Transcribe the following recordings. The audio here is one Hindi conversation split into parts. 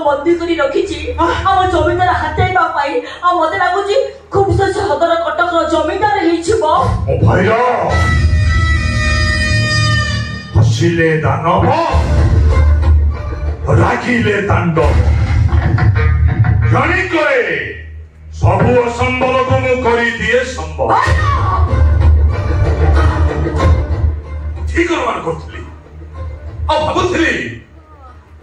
बंदी करी रखिछि हम जमीदार हातेबा पाई आ मते लागुछि खूब से हदर कटक रो जमीदार हेइछबो ओ भाईरा हसिले दानव राखिले तांडव जानी करे सबु असंभव को मु करी दिए संभव ठीक करवान करथली आ भाबुथली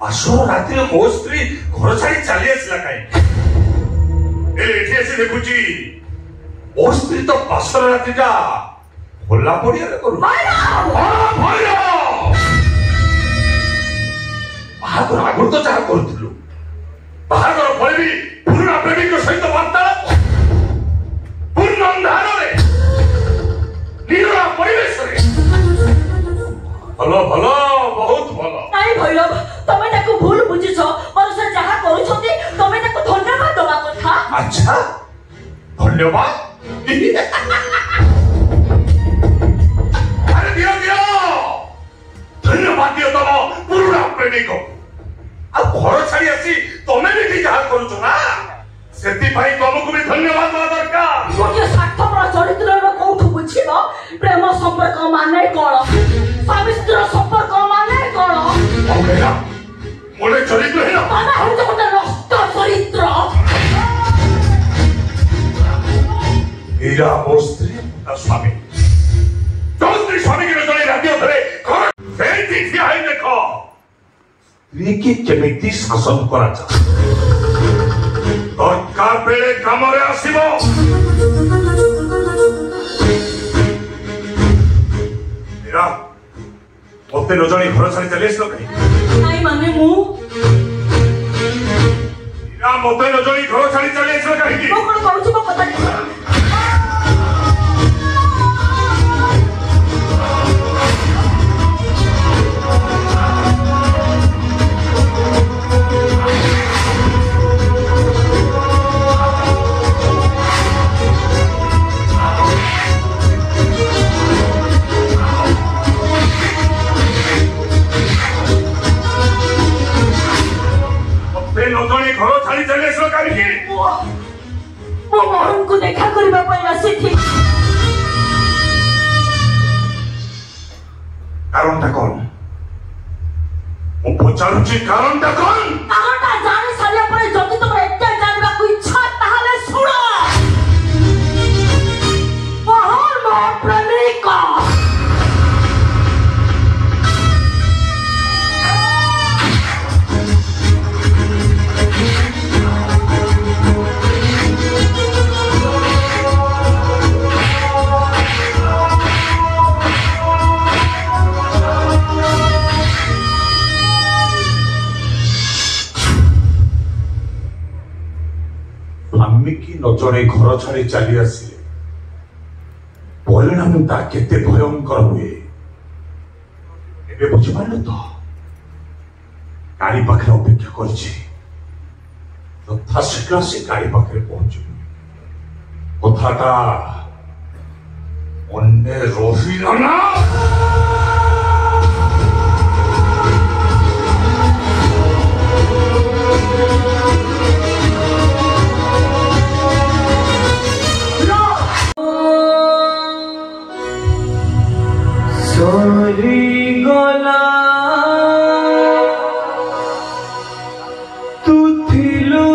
आसो राति मो स्त्री घर छाड़ी चली आसला काई एठी आसी देखुची मो स्त्री तो पासर रातिटा खोला पड़िया रे करू भाईरा बाहागर आगुर तो चाह करूथिलु बाहागर फळे भी पुरुना प्रेमिक सहित वार्ता पूर्ण अंधार रे निरा परिवेश रे भलो भलो बहुत भलो नहीं भैरव तमे ताको भूल बुझिछो और से जहा करूछथि तमे ताको धन्यवाद दबा कथा अच्छा धन्यवाद अरे दियो दियो धन्यवाद दियो तम पुरुना प्रेमिक आ घर छाड़ी आसी तमे भी ठीक हाल करूछ ना सेति भाई तुमको भी धन्यवाद देवा दरकार गोटे स्वार्थपर चरित्र रो कोठु बुझिबो प्रेम संपर्क माने कोन स्वामी स्त्री संपर्क माने कोन ओ मेरा मोले चरित्र है ना माने हम तो गोटे नष्ट चरित्र हीरा मो स्त्री आ स्वामी तो स्त्री स्वामी के नजर राज्य धरे घर सेति ठिया है देखो स्त्री केमिति शासन करा जा दरकार बेले कामरे आसीबो हीरा मते न जानी घर छाड़ी चली आसलो कहीं नहीं माने मु हीरा मते न जानी घर छाड़ी चली आसलो कहीं मो कोन करूछु मो पता नहीं घर छाड़ी चले आसलो कहीं मो मोहन को देखा करबा पई आसी थी कारणटा कौन मु पचारुची कारणटा कौन कारणटा जानि सारिया परे जति तोर एते जानबा को इच्छा ताहाले सुनो मोहन मो प्रेमिक की नजरे घर छाड़ी चली आसिले परिणामता केते भयंकर हुए एबे बुझी पारलो तो गाड़ी पाखे अपेक्षा करछि तथा शीघ्र से गाड़ी पाखे पहुंचु कथाटा अन्य रहिला ना सोरी गला तू थिलु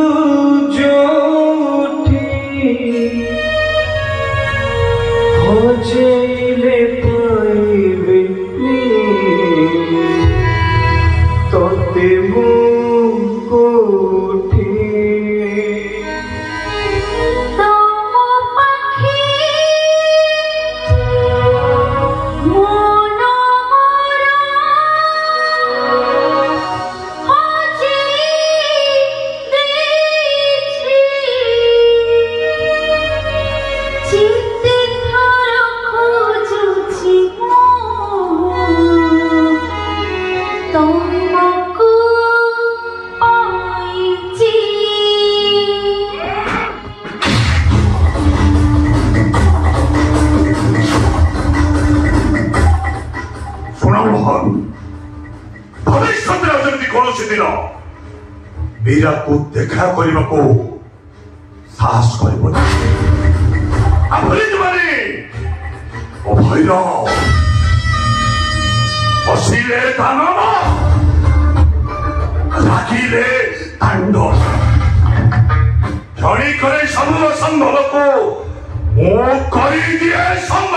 जोठी खोजेले पाइबे तोते मु कोठी मीरा को देखा करने को साहस कर भैर बसिले दानव रागिले तांडव क्षणिक सबूर संभव को दिए संभव